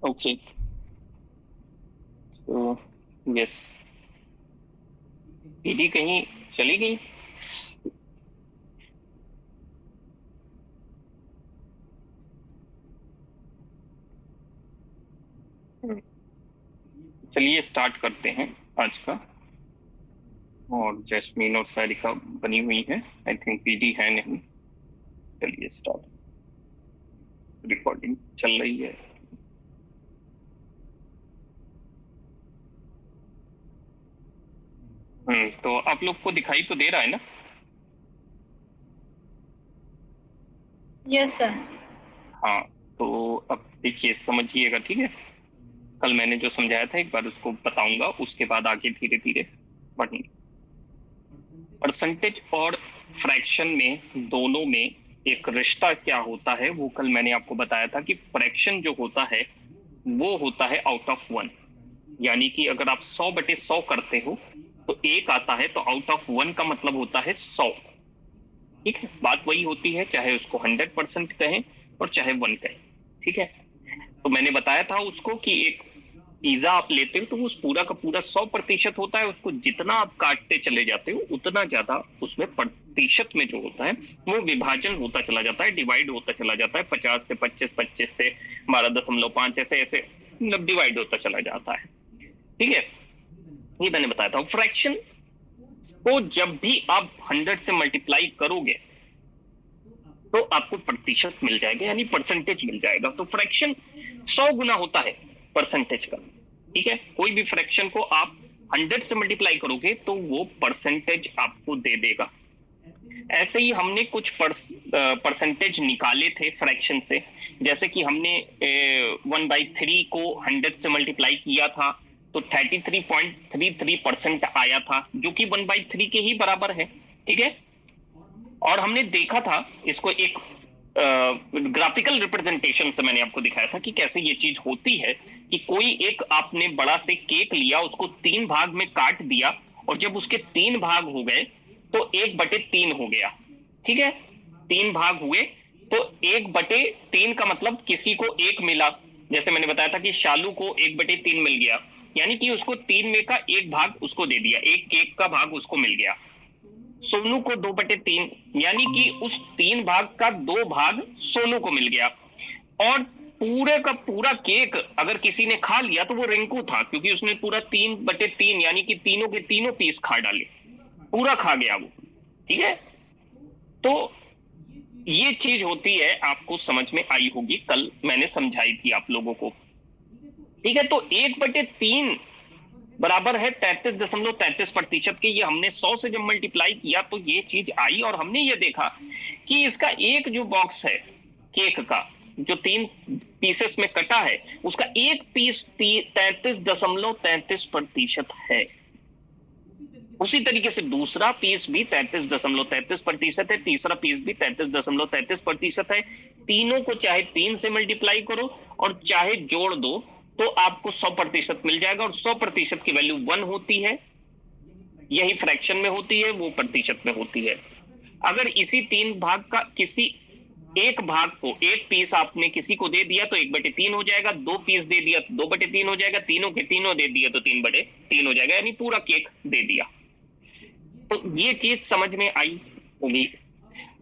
Okay, तो yes, PD कहीं चली गई। चलिए स्टार्ट करते हैं आज का। और जैस्मीन और सारिका बनी हुई है, आई थिंक पीडी है नहीं। चलिए स्टार्ट, रिकॉर्डिंग चल रही है। तो आप लोग को दिखाई तो दे रहा है ना? Yes sir. हाँ, तो अब देखिए समझिएगा, ठीक है। कल मैंने जो समझाया था एक बार उसको बताऊंगा, उसके बाद आगे धीरे धीरे बढ़ेंगे। परसेंटेज और फ्रैक्शन में दोनों में एक रिश्ता क्या होता है वो कल मैंने आपको बताया था कि फ्रैक्शन जो होता है वो होता है आउट ऑफ 1। यानी कि अगर आप 100/100 करते हो तो 1 आता है, तो आउट ऑफ 1 का मतलब होता है 100। ठीक है, बात वही होती है, चाहे उसको 100% कहें और चाहे 1 कहें। ठीक है, तो मैंने बताया था उसको कि एक पिज्जा आप लेते हो तो उस पूरा का पूरा 100% होता है, उसको जितना आप काटते चले जाते हो उतना ज्यादा उसमें प्रतिशत में जो होता है वो विभाजन होता चला जाता है, डिवाइड होता चला जाता है। 50 से 25, 25 से 12.5, ऐसे ऐसे मतलब डिवाइड होता चला जाता है। ठीक है, ये मैंने बताया था। फ्रैक्शन को जब भी आप 100 से मल्टीप्लाई करोगे तो आपको प्रतिशत मिल जाएगा, यानी परसेंटेज मिल जाएगा। तो फ्रैक्शन 100 गुना होता है परसेंटेज का। ठीक है, कोई भी फ्रैक्शन को आप 100 से मल्टीप्लाई करोगे तो वो परसेंटेज आपको दे देगा। ऐसे ही हमने कुछ परसेंटेज निकाले थे फ्रैक्शन से। जैसे कि हमने 1/3 को 100 से मल्टीप्लाई किया था तो 33.33% आया था, जो कि 1/3 के ही बराबर है। ठीक है, और हमने देखा था इसको एक ग्राफिकल रिप्रेजेंटेशन से, मैंने आपको दिखाया था कि कैसे ये चीज होती है कि कोई एक आपने बड़ा से केक लिया, उसको 3 भाग में काट दिया, और जब उसके 3 भाग हो गए तो 1/3 हो गया। ठीक है, 3 भाग हुए तो 1/3 का मतलब किसी को 1 मिला। जैसे मैंने बताया था कि शालू को 1/3 मिल गया, यानी कि उसको 3 में का 1 भाग उसको दे दिया, एक केक का भाग उसको मिल गया। सोनू को 2/3, यानी कि उस 3 भाग का 2 भाग सोनू को मिल गया। और पूरे का पूरा केक अगर किसी ने खा लिया तो वो रिंकू था, क्योंकि उसने पूरा 3/3 यानी कि तीनों के तीनों पीस खा डाले, पूरा खा गया वो। ठीक है, तो ये चीज होती है, आपको समझ में आई होगी, कल मैंने समझाई थी आप लोगों को। ठीक है, तो 1/3 बराबर है 33.33% के। ये हमने 100 से जब मल्टीप्लाई किया तो ये चीज आई, और हमने ये देखा कि इसका एक जो बॉक्स है केक का, जो 3 पीसेस में कटा है, उसका एक पीस 33.33% है। उसी तरीके से दूसरा पीस भी 33.33% है, तीसरा पीस भी 33.33% है। तीनों को चाहे 3 से मल्टीप्लाई करो और चाहे जोड़ दो तो आपको 100% मिल जाएगा, और 100% की वैल्यू 1 होती है। यही फ्रैक्शन में होती है, वो प्रतिशत में होती है। अगर इसी 3 भाग का किसी एक भाग को, एक पीस आपने किसी को दे दिया तो 1/3 हो जाएगा, 2 पीस दे दिया तो 2/3 हो जाएगा, तीनों के तीनों दे दिया तो 3/3 हो जाएगा, यानी पूरा केक दे दिया। तो ये चीज समझ में आई होगी।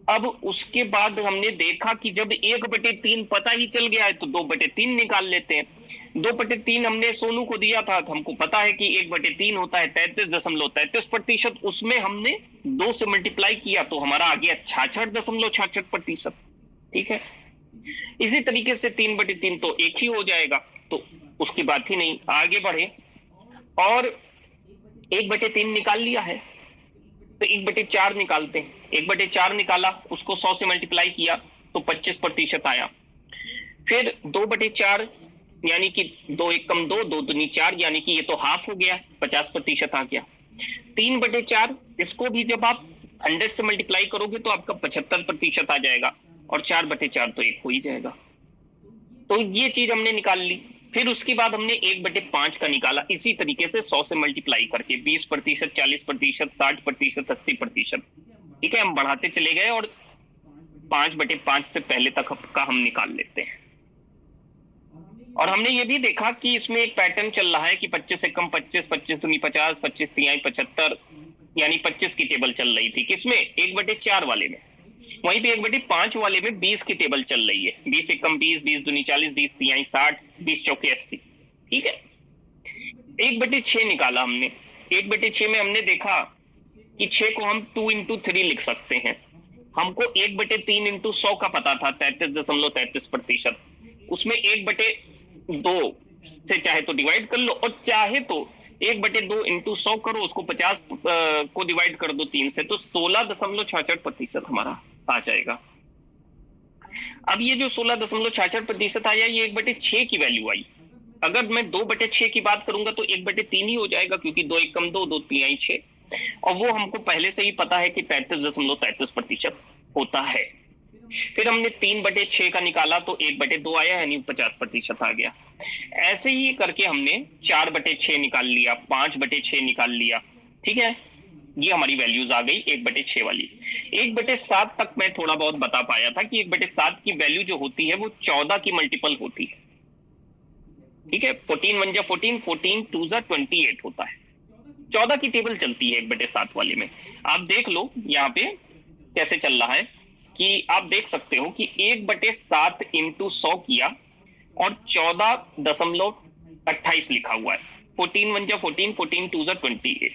अब उसके बाद हमने देखा कि जब 1/3 पता ही चल गया है तो 2/3 निकाल लेते हैं। 2/3 हमने सोनू को दिया था तो हमको पता है कि 1/3 होता है 33.33%। उसमें हमने 2 से मल्टीप्लाई किया तो हमारा आ गया 66.66%। ठीक है, इसी तरीके से 3/3 तो 1 ही हो जाएगा, तो उसकी बात ही नहीं, आगे बढ़े। और 1/3 निकाल लिया है तो 1/4 निकालते हैं। 1/4 निकाला, उसको 100 से मल्टीप्लाई किया तो 25% आया। फिर 2/4 यानी कि 2 1 कम 2, 2 दूनी 4, यानी कि ये तो हाफ हो गया, 50% आ गया। 3/4, इसको भी जब आप 100 से मल्टीप्लाई करोगे तो आपका 75% आ जाएगा, और 4/4 तो 1 हो ही जाएगा। तो ये चीज हमने निकाल ली। फिर उसके बाद हमने 1/5 का निकाला, इसी तरीके से 100 से मल्टीप्लाई करके 20%, 40%, 60%, 80%। ठीक है, हम बढ़ाते चले गए और 5/5 से पहले तक का हम निकाल लेते हैं। और हमने ये भी देखा कि इसमें एक पैटर्न चल रहा है कि 25 से कम 25, 25 दूनी 50, 25 तिहाई 75, यानी 25 की टेबल चल रही थी। किसमें? 1/4 वाले में। वहीं पे 1/5 वाले में 20 की टेबल चल रही है। 20 से कम 20, 20 दूनी 40, 20 तिहाई 60, 20 चौके 80। ठीक है, 1/6 निकाला हमने। 1/6 में हमने देखा कि 6 को हम 2 इंटू 3 लिख सकते हैं। हमको 1/3 इंटू 100 का पता था, 33.33%। उसमें 1/2 से चाहे तो डिवाइड कर लो, और चाहे तो 1/2 इंटू 100 करो, उसको 50 को डिवाइड कर दो 3 से, तो 16.66% हमारा आ जाएगा। अब ये जो 16.66% आया, ये 1/6 की वैल्यू आई। अगर मैं 2/6 की बात करूंगा तो 1/3 ही हो जाएगा, क्योंकि 2 1 कम 2, 2 तिहाई 6, और वो हमको पहले से ही पता है कि 33.33% होता है। फिर हमने 3/6 का निकाला तो 1/2 आया, यानी 50% आ गया। ऐसे ही करके हमने 4/6 निकाल लिया, 5/6 निकाल लिया। ठीक है, ये हमारी वैल्यूज आ गई 1/6 वाली। 1/7 तक मैं थोड़ा बहुत बता पाया था कि 1/7 की वैल्यू जो होती है वो 14 की मल्टीपल होती है। ठीक है, 14 1 जा 14, 14 2 जा 28 होता है। 14 की टेबल चलती है 1/7 वाले में। आप देख लो यहाँ पे कैसे चल रहा है, कि आप देख सकते हो कि 1/7 इंटू 100 किया और 14.28 लिखा हुआ है। 14 1 जा 14, 14 2 जा 28।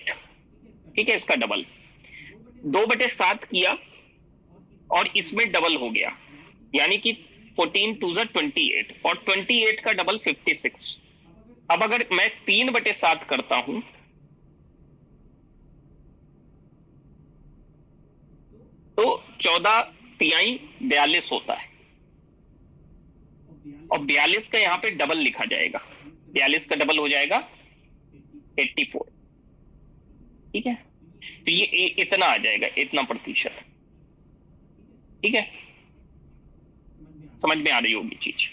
ठीक है, इसका डबल 2/7 किया और इसमें डबल हो गया, यानी कि 14 2 जा 28, और 28 का डबल 56। अब अगर मैं 3/7 करता हूं तो 14 तिहाई 42 होता है, और 42 का यहाँ पे डबल लिखा जाएगा। 42 का डबल हो जाएगा 84। ठीक है, तो ये इतना आ जाएगा, इतना प्रतिशत। ठीक है, समझ में आ रही होगी चीज।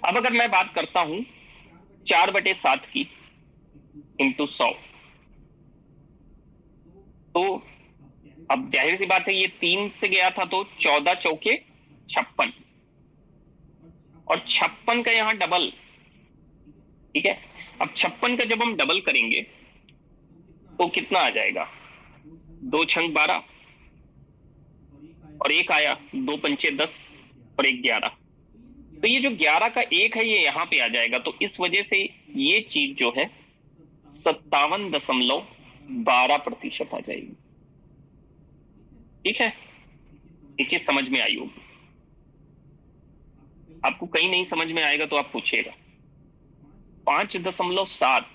अब अगर मैं बात करता हूं 4/7 की इंटू 100, तो अब जाहिर सी बात है ये 3 से गया था, तो 14 चौके 56, और 56 का यहाँ डबल। ठीक है, अब 56 का जब हम डबल करेंगे तो कितना आ जाएगा? 2 छंग 12 और एक आया, 2 पंचे 10 और 1 11। तो ये जो 11 का 1 है ये यहाँ पे आ जाएगा, तो इस वजह से ये चीज जो है 57.12% आ जाएगी। ठीक है, ये चीज समझ में आई होगी। आपको कहीं नहीं समझ में आएगा तो आप पूछिएगा। 5.7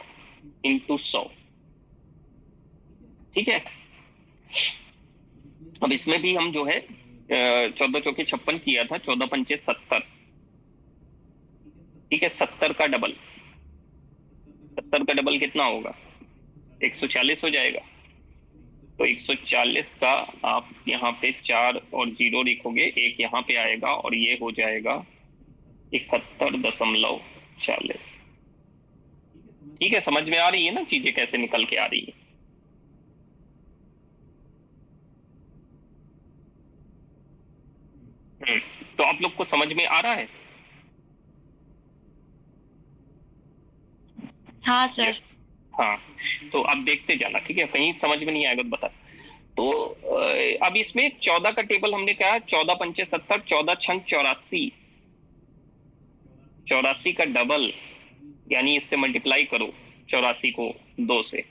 इंटू 100। ठीक है, अब इसमें भी हम जो है 14 चौके 56 किया था, 14 पंचे 70। ठीक है, 70 का डबल, 70 का डबल कितना होगा? 140 हो जाएगा। तो 140 का आप यहाँ पे 4 और 0 लिखोगे, एक यहाँ पे आएगा, और ये हो जाएगा 71.40। ठीक है, समझ में आ रही है ना चीजें कैसे निकल के आ रही है? तो आप लोग को समझ में आ रहा है? हाँ सर। यस, हाँ। तो अब देखते जाना, ठीक है, कहीं समझ में नहीं आएगा तो बता। तो अब इसमें 14 का टेबल हमने कहा, 14 पंचे 70, 14 छंग 84। 84 का डबल, यानी इससे मल्टीप्लाई करो 84 को 2 से,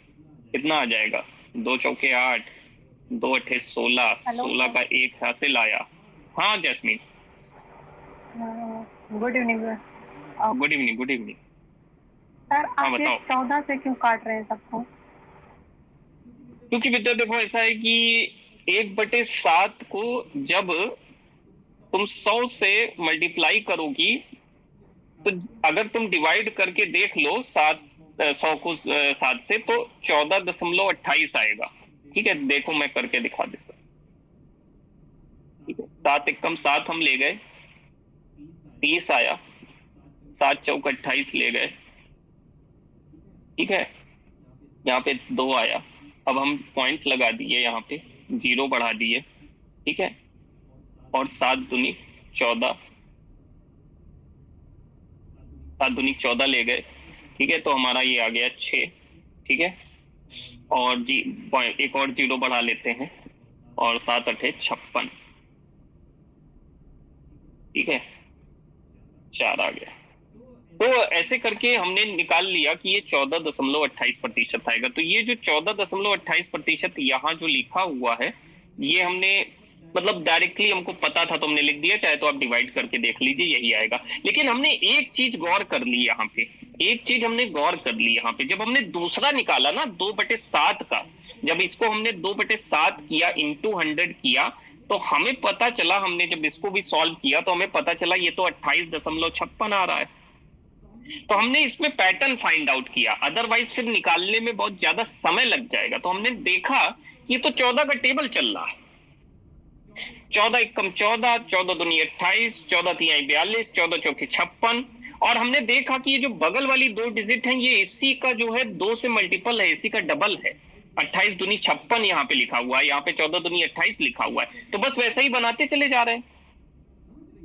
कितना आ जाएगा? 2 चौके 8, 2 अठे 16, 16 का 1 हासिल आया। हाँ jasmine, good evening sir. Good evening, good evening. Sir हाँ आप ये बताओ। 14 से क्यों काट रहे हैं सबको? क्योंकि विद्या देखो ऐसा है कि 1/7 को जब तुम 100 से मल्टीप्लाई करोगी, तो अगर तुम डिवाइड करके देख लो 100 को 7 से, तो 14.28 आएगा। ठीक है, देखो मैं करके दिखा देता हूँ। ठीक है, 7 एकम 7 हम ले गए, 30 आया, 7 चौक 28 ले गए। ठीक है, यहाँ पे 2 आया, अब हम पॉइंट लगा दिए, यहाँ पे 0 बढ़ा दिए। ठीक है, और 7 दूनी 14, 7 दूनी 14 ले गए, ठीक है, तो हमारा ये आ गया 6, ठीक है, और जी एक और 0 बढ़ा लेते हैं, और 7 8 56, ठीक है, 4 आ गया। तो ऐसे करके हमने निकाल लिया कि ये 14.28% आएगा। तो ये जो 14.28% यहाँ जो लिखा हुआ है, ये हमने मतलब डायरेक्टली हमको पता था तो हमने लिख दिया, चाहे तो आप डिवाइड करके देख लीजिए, यही आएगा। लेकिन हमने एक चीज गौर कर ली यहाँ पे, एक चीज हमने गौर कर ली यहाँ पे, जब हमने दूसरा निकाला ना 2/7 का, जब इसको हमने 2/7 किया इंटू 100 किया, तो हमें पता चला, हमने जब इसको भी सॉल्व किया तो हमें पता चला ये तो 28.56 आ रहा है। तो हमने इसमें पैटर्न फाइंड आउट किया, अदरवाइज फिर निकालने में बहुत ज्यादा समय लग जाएगा। तो हमने देखा ये तो 14 का टेबल चल रहा है, 14 एकम 14, 14 दूनी 28, 14 तिहाई 42, 14 चौके 56, और हमने देखा कि ये जो बगल वाली 2 डिजिट हैं ये इसी का जो है 2 से मल्टीपल है, इसी का डबल है। 28 दूनी 56 यहाँ पे लिखा हुआ है, यहाँ पे 14 दूनी 28 लिखा हुआ है। तो बस वैसे ही बनाते चले जा रहे हैं,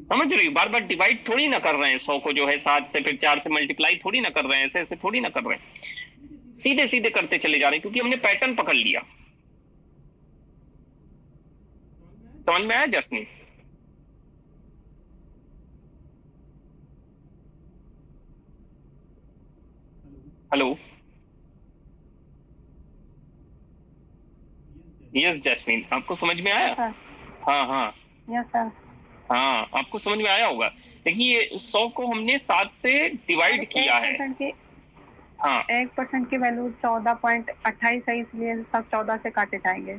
समझ रही हो, बार बार डिवाइड थोड़ी ना कर रहे हैं 100 को जो है 7 से, फिर 4 से मल्टीप्लाई थोड़ी ना कर रहे हैं, ऐसे ऐसे थोड़ी ना कर रहे हैं, सीधे सीधे करते चले जा रहे हैं, क्योंकि हमने पैटर्न पकड़ लिया। समझ में आया जस्मीन? हेलो, यस जस्मीन, आपको समझ में आया? सर। हाँ हाँ यस सर। हाँ, आपको समझ में आया होगा। देखिए 100 को हमने 7 से डिवाइड किया है। 1% की, हाँ 1% की वैल्यू 14.28 है, इसलिए सब 14 से काटे जाएंगे।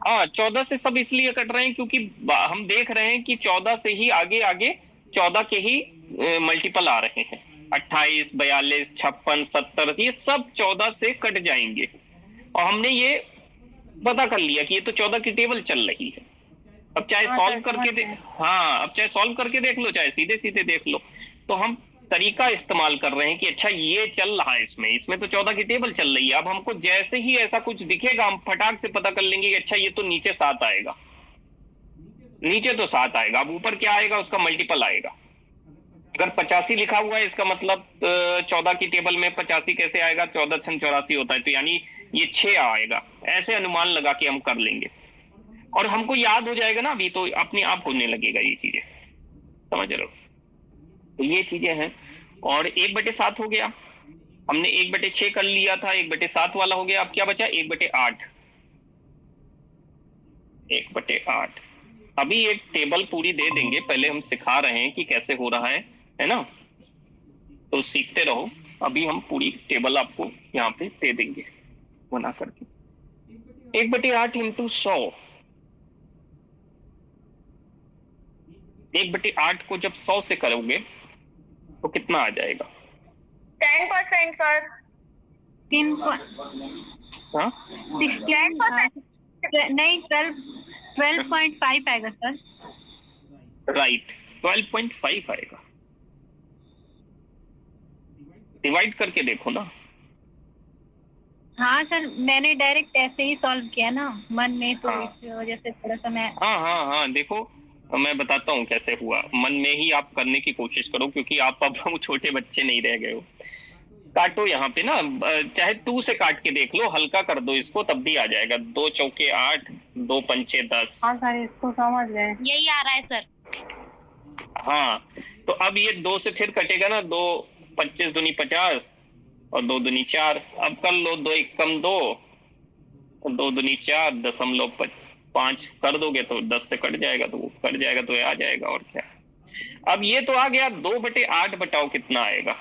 हाँ 14 से सब इसलिए कट रहे हैं क्योंकि हम देख रहे हैं कि 14 से ही आगे आगे 14 के ही मल्टीपल आ रहे हैं, 28, 42, 56, 70, ये सब 14 से कट जाएंगे। और हमने ये पता कर लिया कि ये तो 14 की टेबल चल रही है। अब चाहे हाँ, सॉल्व सर, करके समझ गए। हाँ, अब चाहे सॉल्व करके देख लो, चाहे सीधे सीधे देख लो, तो हम तरीका इस्तेमाल कर रहे हैं कि अच्छा ये चल रहा है, इसमें तो 14 की टेबल चल रही है। अब हमको जैसे ही ऐसा कुछ दिखेगा हम फटाक से पता कर लेंगे कि अच्छा ये तो नीचे 7 आएगा, नीचे तो 7 आएगा, अब ऊपर क्या आएगा उसका मल्टीपल आएगा। अगर 85 लिखा हुआ है, इसका मतलब 14 की टेबल में 85 कैसे आएगा, 14 छन 84 होता है, तो यानी ये 6 आएगा। ऐसे अनुमान लगा के हम कर लेंगे, और हमको याद हो जाएगा ना, अभी तो अपने आप होने लगेगा ये चीजें, समझ रहे हो? तो ये चीजें हैं। और 1/7 हो गया, हमने 1/6 कर लिया था, 1/7 वाला हो गया। अब क्या बचा? 1/8, 1/8। अभी एक टेबल पूरी दे देंगे, पहले हम सिखा रहे हैं कि कैसे हो रहा है ना, तो सीखते रहो। अभी हम पूरी टेबल आपको यहाँ पे दे देंगे बना करके। 1/8 इंटू 100, 1/8 को जब 100 से करोगे तो कितना आ जाएगा? 10% सर। हाँ 16 नहीं 12.5 आएगा सर। राइट, 12.5 आएगा। डिवाइड करके देखो ना। हाँ सर, मैंने डायरेक्ट ऐसे ही सॉल्व किया ना मन में, तो हाँ। इस वजह से थोड़ा सा मैं हाँ, देखो मैं बताता हूँ कैसे हुआ। मन में ही आप करने की कोशिश करो, क्योंकि आप अब छोटे बच्चे नहीं रह गए हो। काटो यहाँ पे ना, चाहे 2 से काट के देख लो, हल्का कर दो इसको, तब भी आ जाएगा। 2 चौके 8, 2 पंचे 10। हाँ सर, इसको समझ गए। यही आ रहा है सर। हाँ, तो अब ये 2 से फिर कटेगा ना, 2 25 दूनी 50 और 2 दूनी 4। अब कर लो, 2 एकम 2 और 2 दूनी 4, 0.5 कर दोगे तो 10 से कट जाएगा, तो वो कट जाएगा तो ये आ जाएगा, और क्या। अब ये तो आ गया। 2/8 बताओ कितना आएगा?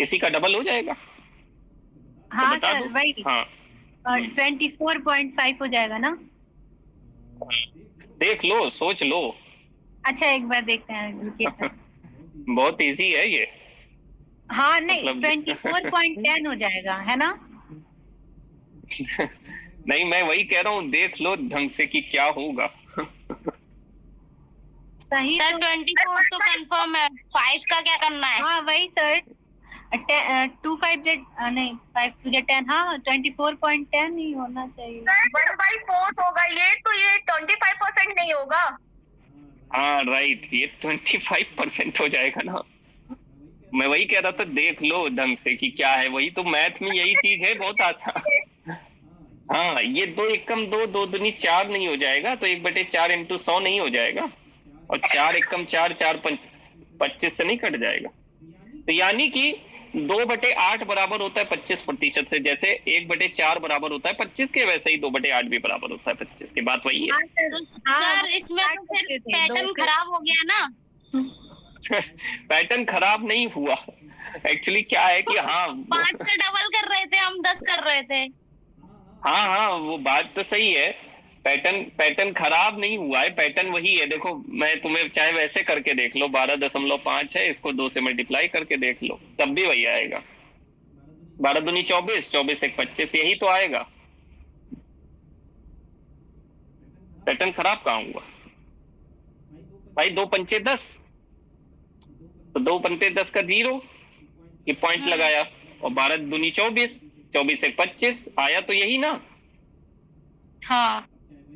इसी का डबल हो जाएगा। हाँ बता सर दो। वही हाँ 24.5 हो जाएगा ना। देख लो, सोच लो। अच्छा एक बार देखते हैं, रुकिए सर। बहुत इजी है ये। हाँ नहीं, मतलब 24.10 हो जाएगा, है ना? नहीं, मैं वही कह रहा हूँ, देख लो ढंग से कि क्या होगा। सही सर तो, 24 तो कंफर्म है, 5 का क्या करना है? हाँ वही सर। 2 5 नहीं 5 to 10, हाँ 24.10 ही होना चाहिए। 1/4 होगा ये, तो ये 25% नहीं होगा। हाँ राइट, ये 25% हो जाएगा ना। मैं वही कह रहा था, देख लो ढंग से कि क्या है, वही तो मैथ में यही चीज है, बहुत आसान। हाँ, ये 2 एकम 2, 2 दूनी 4 नहीं हो जाएगा, तो 1/4 इंटू 100 नहीं हो जाएगा, और 4 एकम 4, 4 25 से नहीं कट जाएगा। तो यानी कि 2/8 बराबर होता है 25% से, जैसे 1/4 बराबर होता है 25 के, वैसे ही 2/8 भी बराबर होता है 25 के। बात वही है। तो सर इसमें तो फिर पैटर्न खराब हो गया ना। पैटर्न खराब नहीं हुआ, एक्चुअली क्या है कि हाँ 5 का डबल कर रहे थे हम, 10 कर रहे थे। हाँ हाँ, वो बात तो सही है, पैटर्न खराब नहीं हुआ है, पैटर्न वही है। देखो मैं तुम्हें चाहे वैसे करके देख लो, 12.5 है, इसको 2 से मल्टीप्लाई करके देख लो, तब भी वही आएगा। 12 दूनी 24, 24 एक 25, यही तो आएगा। पैटर्न खराब कहाँ हुआ भाई? 2 पंचे 10, तो 2 पंचे 10 का 0, ये पॉइंट लगाया, और 12 दूनी 24, 24 एक 25 आया, तो यही ना। हाँ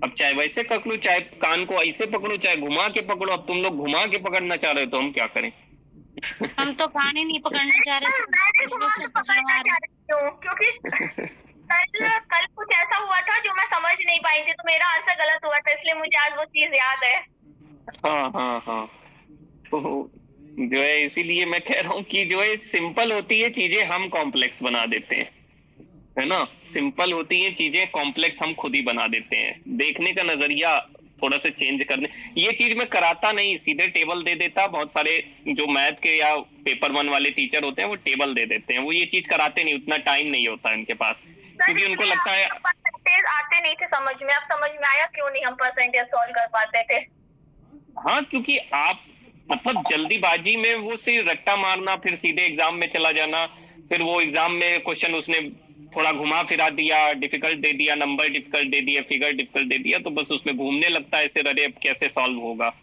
अब चाहे वैसे कर लो, चाहे कान को ऐसे पकड़ो, चाहे घुमा के पकड़ो। अब तुम लोग घुमा के पकड़ना चाह रहे हो, तो हम क्या करें? हम तो कान ही नहीं पकड़ना चाह रहे, क्योंकि कल कुछ ऐसा हुआ था जो मैं समझ नहीं पाई थी, तो मेरा आंसर गलत हुआ था, इसलिए मुझे आज वो चीज याद है। हाँ हाँ हाँ, तो जो है इसीलिए मैं कह रहा हूँ कि जो है सिंपल होती है चीजें, हम कॉम्प्लेक्स बना देते हैं, है ना। सिंपल होती है चीजें, कॉम्प्लेक्स हम खुद ही बना देते हैं। देखने का नजरिया थोड़ा सा चेंज करने, ये चीज मैं कराता नहीं, सीधे टेबल दे देता। बहुत सारे जो मैथ के या पेपर 1 वाले टीचर होते हैं, वो टेबल दे देते हैं, वो ये चीज कराते नहीं, उतना टाइम नहीं होता उनके पास, क्योंकि उनको लगता है परसेंटेज आते नहीं थे समझ में। अब समझ में आया क्यों नहीं हम परसेंटेज सॉल्व कर पाते थे। हाँ, क्योंकि आप मतलब जल्दीबाजी में वो सिर्फ रट्टा मारना, फिर सीधे एग्जाम में चला जाना, फिर वो एग्जाम में क्वेश्चन उसने थोड़ा घुमा फिरा दिया, डिफिकल्ट दे दिया, नंबर डिफिकल्ट दे दिया, फिगर डिफिकल्ट दे दिया, तो बस उसमें घूमने लगता है सिर, अरे अब कैसे सॉल्व होगा।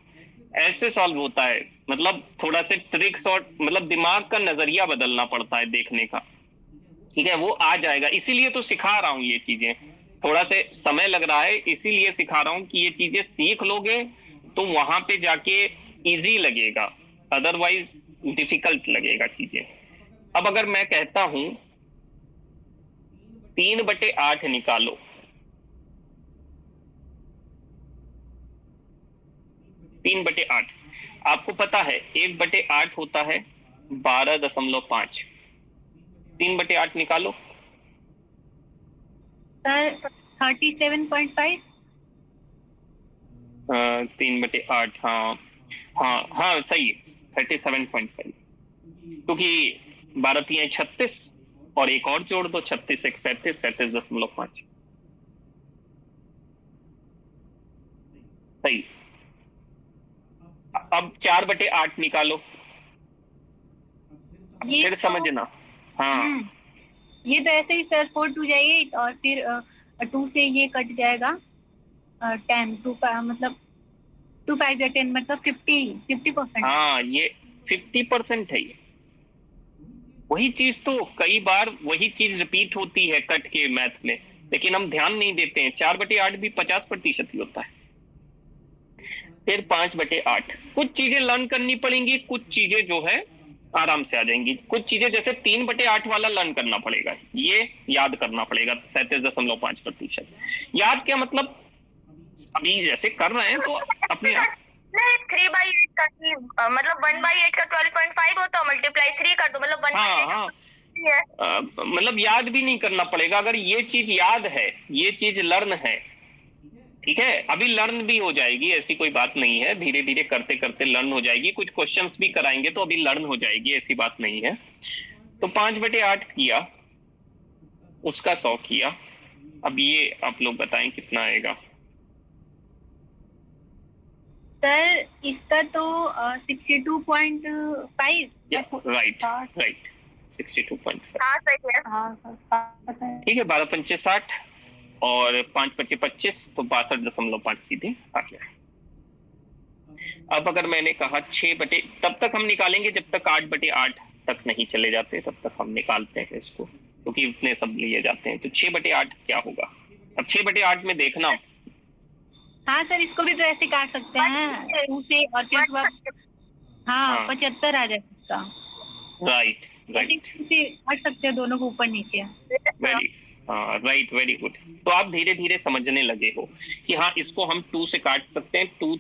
ऐसे सॉल्व होता है, मतलब थोड़ा से ट्रिक्स और मतलब दिमाग का नजरिया बदलना पड़ता है देखने का, ठीक है, वो आ जाएगा। इसीलिए तो सिखा रहा हूँ ये चीजें, थोड़ा से समय लग रहा है, इसीलिए सिखा रहा हूँ कि ये चीजें सीख लोगे तो वहां पे जाके इजी लगेगा, अदरवाइज डिफिकल्ट लगेगा चीजें। अब अगर मैं कहता हूं 3/8 निकालो, 3/8, आपको पता है 1/8 होता है 12.5, 3/8 निकालो सर 37.5। 3/8, हाँ हाँ हाँ सही है, 37.5, क्योंकि 12 3 36 और एक और जोड़ दो, 36 1 37, 37.5, सही। अब 4/8 निकालो, ये फिर समझना। हाँ ये तो ऐसे ही सर 4 2 जाएगी, और फिर 2 से ये कट जाएगा 10 2 5, मतलब 2 5 या 10, मतलब 50%। हाँ, ये 50% है। ये वही चीज तो कई बार वही चीज रिपीट होती है कट के मैथ में, लेकिन हम ध्यान नहीं देते हैं। 4/8 भी 50% ही होता है। फिर 5/8, कुछ चीजें लर्न करनी पड़ेंगी, कुछ चीजें जो है आराम से आ जाएंगी। कुछ चीजें जैसे 3/8 वाला लर्न करना पड़ेगा, ये याद करना पड़ेगा, 37.5%। याद क्या मतलब, अभी जैसे कर रहे हैं तो अपने आप 3/8 का मतलब 1/8 का 12.5 होता है, मल्टीप्लाई 3 कर दो, मतलब 1/8 हाँ मतलब याद भी नहीं करना पड़ेगा, अगर ये चीज याद है, ये चीज लर्न है, ठीक है, अभी लर्न भी हो जाएगी, ऐसी कोई बात नहीं है, धीरे धीरे करते करते लर्न हो जाएगी। कुछ क्वेश्चंस भी कराएंगे तो अभी लर्न हो जाएगी, ऐसी बात नहीं है। तो 5/8 किया, उसका 100 किया, अब ये आप लोग बताएं कितना आएगा। सर इसका तो 62.5। राइट 62.5, हाँ सही है। हाँ सर, ठीक है। 12 पंचे 60 और 5 पचे 25, तो 62.5 सीधे आ गया। अब अगर मैंने कहा 6 तब तक हम निकालेंगे जब तक 8/8 तक नहीं चले जाते, तब तक हम निकालते हैं इसको, क्योंकि इतने सब लिए जाते हैं। तो 6/8 क्या होगा? अब 6/8 में देखना, हाँ सर, इसको भी तो ऐसे काट सकते हैं 2 से, और फिर उसके बाद हाँ हाँ। 75 आ जाएगा इसका। राइट ऐसे राइट, 2 से काट सकते हैं दोनों को ऊपर नीचे। वेरी, हाँ राइट, वेरी गुड। तो आप धीरे धीरे समझने लगे हो कि हाँ इसको हम 2 से काट सकते हैं। 2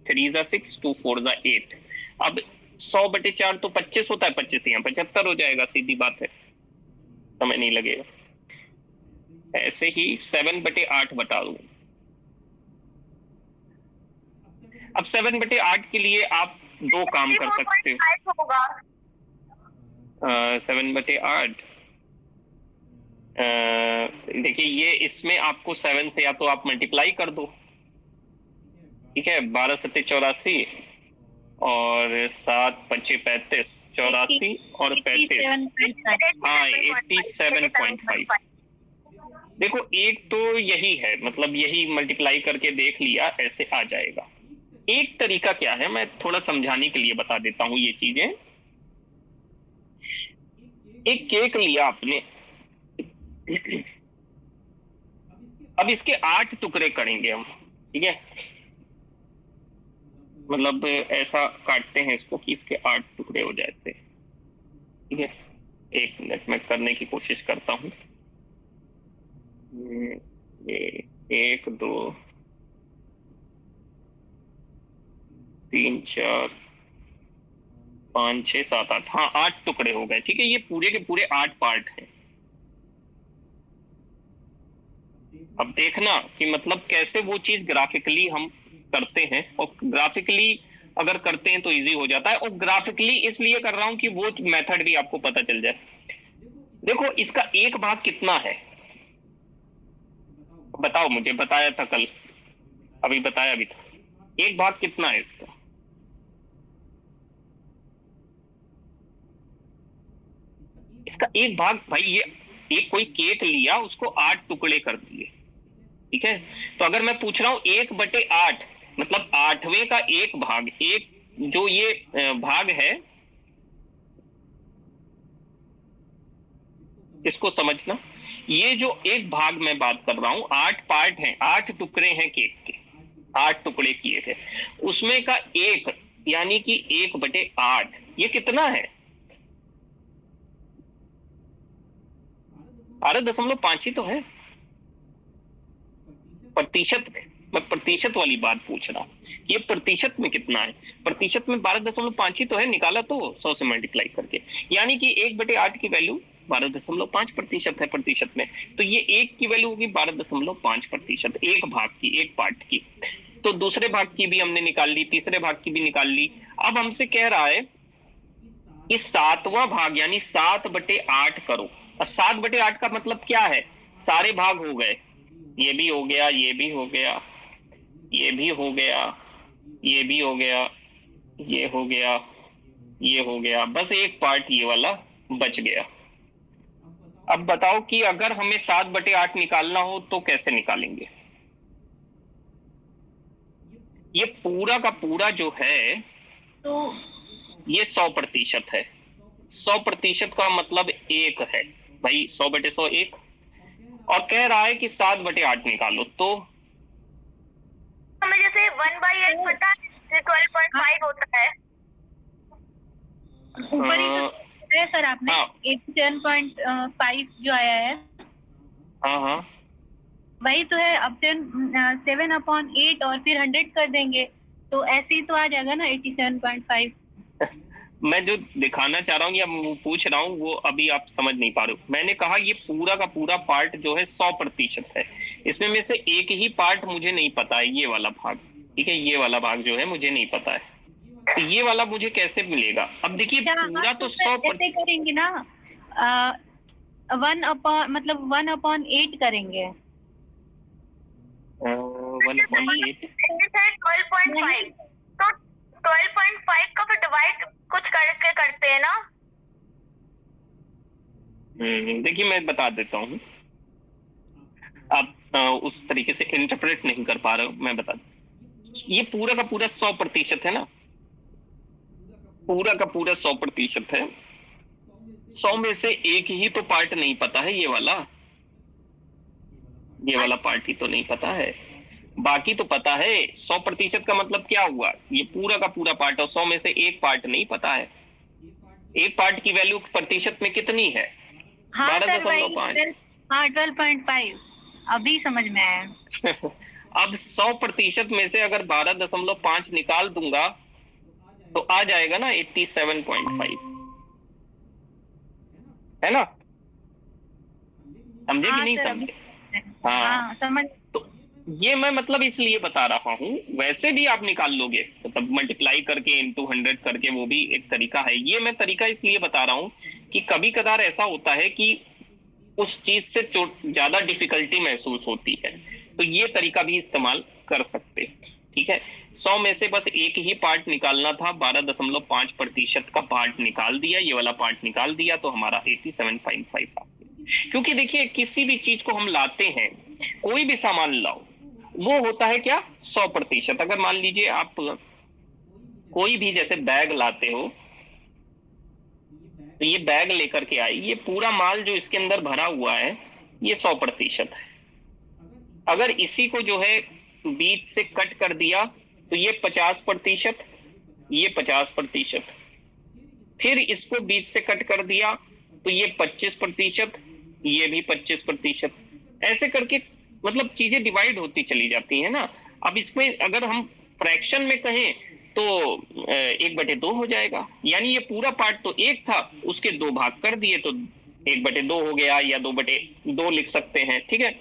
3 जा 6, 2 4 जा 8। अब 100/4 तो 25 होता है, 25 यहाँ 75 हो जाएगा, सीधी बात है, समय नहीं लगेगा। ऐसे ही 7/8 बता दूं। अब 7/8 के लिए आप 2 काम कर सकते हो। 64.5 होगा। 7/8, देखिए ये इसमें आपको 7 से या तो आप मल्टीप्लाई कर दो, ठीक है, 12 7 84 और 7 5 35, 84 और 35, 87.5। हाँ 87.5। देखो एक तो यही है, मतलब यही मल्टीप्लाई करके देख लिया, ऐसे आ जाएगा। एक तरीका क्या है, मैं थोड़ा समझाने के लिए बता देता हूं ये चीजें। एक केक लिया आपने, अब इसके 8 टुकड़े करेंगे हम, ठीक है, मतलब ऐसा काटते हैं इसको कि इसके 8 टुकड़े हो जाते हैं, ठीक है। 1 मिनट में करने की कोशिश करता हूँ। 1 2 3 4 5 6 7 8, हाँ 8 टुकड़े हो गए, ठीक है। ये पूरे के पूरे 8 पार्ट हैं। अब देखना कि मतलब कैसे वो चीज ग्राफिकली हम करते हैं, और ग्राफिकली अगर करते हैं तो इजी हो जाता है, और ग्राफिकली इसलिए कर रहा हूं कि वो मेथड भी आपको पता चल जाए। देखो इसका 1 भाग कितना है, बताओ मुझे, बताया था कल, अभी बताया भी था। 1 भाग कितना है इसका? इसका 1 भाग, भाई ये एक कोई केक लिया, उसको 8 टुकड़े कर दिए, ठीक है। तो अगर मैं पूछ रहा हूं 1/8, मतलब 8वें का 1 भाग, एक जो ये भाग है, इसको समझना। ये जो 1 भाग मैं बात कर रहा हूं, 8 पार्ट हैं, 8 टुकड़े हैं केक के, 8 टुकड़े किए थे, उसमें का 1 यानी कि 1/8, ये कितना है? 12.5 ही तो है प्रतिशत में। मैं प्रतिशत वाली बात पूछ रहा हूँ, ये प्रतिशत में कितना है? प्रतिशत में 12.5 ही तो है, निकाला तो 100 से मल्टीप्लाई करके, यानी कि 1/8 की वैल्यू 12.5% है प्रतिशत में। तो ये 1 की वैल्यू होगी 12.5%, 1 भाग की, 1 पार्ट की। तो दूसरे भाग की भी हमने निकाल ली, तीसरे भाग की भी निकाल ली। अब हमसे कह रहा है कि 7वां भाग यानी 7/8 करो। अब 7/8 का मतलब क्या है? सारे भाग हो गए, ये भी हो गया, ये भी हो गया, ये भी हो गया, ये भी हो गया, ये हो गया, ये हो गया, बस एक पार्ट ये वाला बच गया। अब बताओ कि अगर हमें 7/8 निकालना हो तो कैसे निकालेंगे? ये पूरा का पूरा जो है, तो ये 100% है। 100% का मतलब 1 है भाई, 100/100 1। और कह रहा है कि 7/8 निकालो, तो हमें जैसे 1/8 पता है 12.5 होता है। ऊपर ही तो है सर आपने, हाँ 87.5 जो आया है हाँ हाँ, वही तो है। अब 7/8 और फिर 100 कर देंगे तो ऐसे ही तो आ जाएगा ना 87.5। मैं जो दिखाना चाह रहा हूँ या पूछ रहा हूँ वो अभी आप समझ नहीं पा रहे हो। मैंने कहा ये पूरा का पूरा पार्ट जो है 100% है। इसमें में से एक ही पार्ट मुझे नहीं पता है, ये वाला भाग, ठीक है, ये वाला भाग जो है मुझे नहीं पता है, तो ये वाला मुझे कैसे मिलेगा? अब देखिए पूरा तो 100% ऐसे करेंगे ना, 1/8 करेंगे। 1/8, 12.5, तो 12.5 का फिर डिवाइड कुछ करके करते हैं ना। देखिए मैं बता देता हूँ, आप उस तरीके से इंटरप्रेट नहीं कर पा रहे हो, मैं बता दूं। ये पूरा का पूरा 100% है ना, पूरा का पूरा 100% है। 100 में से एक ही तो पार्ट नहीं पता है, ये वाला पार्ट ही तो नहीं पता है। बाकी तो पता है। 100% का मतलब क्या हुआ, ये पूरा का पूरा पार्ट, और 100 में से एक पार्ट नहीं पता है। एक पार्ट की वैल्यू प्रतिशत में कितनी है? हाँ सर, 12.5। हाँ 12.5, अभी समझ में आया। अब 100% में से अगर 12.5 निकाल दूंगा तो आ जाएगा ना 87.5, है ना? समझे कि हाँ नहीं सर, समझे? हाँ हाँ, समझ। तो ये मैं मतलब इसलिए बता रहा हूँ, वैसे भी आप निकाल लोगे, मतलब मल्टीप्लाई करके इनटू 100 करके, वो भी एक तरीका है। ये मैं तरीका इसलिए बता रहा हूँ कि कभी कदार ऐसा होता है कि उस चीज से ज्यादा डिफिकल्टी महसूस होती है, तो ये तरीका भी इस्तेमाल कर सकते हैं। ठीक है, 100 में से बस एक ही पार्ट निकालना था, 12.5% का पार्ट निकाल दिया, ये वाला पार्ट निकाल दिया, तो हमारा 87.5 आ गया। क्योंकि देखिए, किसी भी चीज को हम लाते हैं, कोई भी सामान लाओ, वो होता है क्या, 100%। अगर मान लीजिए आप कोई भी जैसे बैग लाते हो, तो ये बैग लेकर के आई, ये पूरा माल जो इसके अंदर भरा हुआ है, ये 100% है। अगर इसी को जो है बीच से कट कर दिया, तो ये 50%, ये 50%, फिर इसको बीच से कट कर दिया तो ये 25%, ये भी 25%, ऐसे करके मतलब चीजें डिवाइड होती चली जाती है ना। अब इसमें अगर हम फ्रैक्शन में कहें तो 1/2 हो जाएगा, यानी ये पूरा पार्ट तो एक था, उसके 2 भाग कर दिए तो 1/2 हो गया, या 2/2 लिख सकते हैं। ठीक है,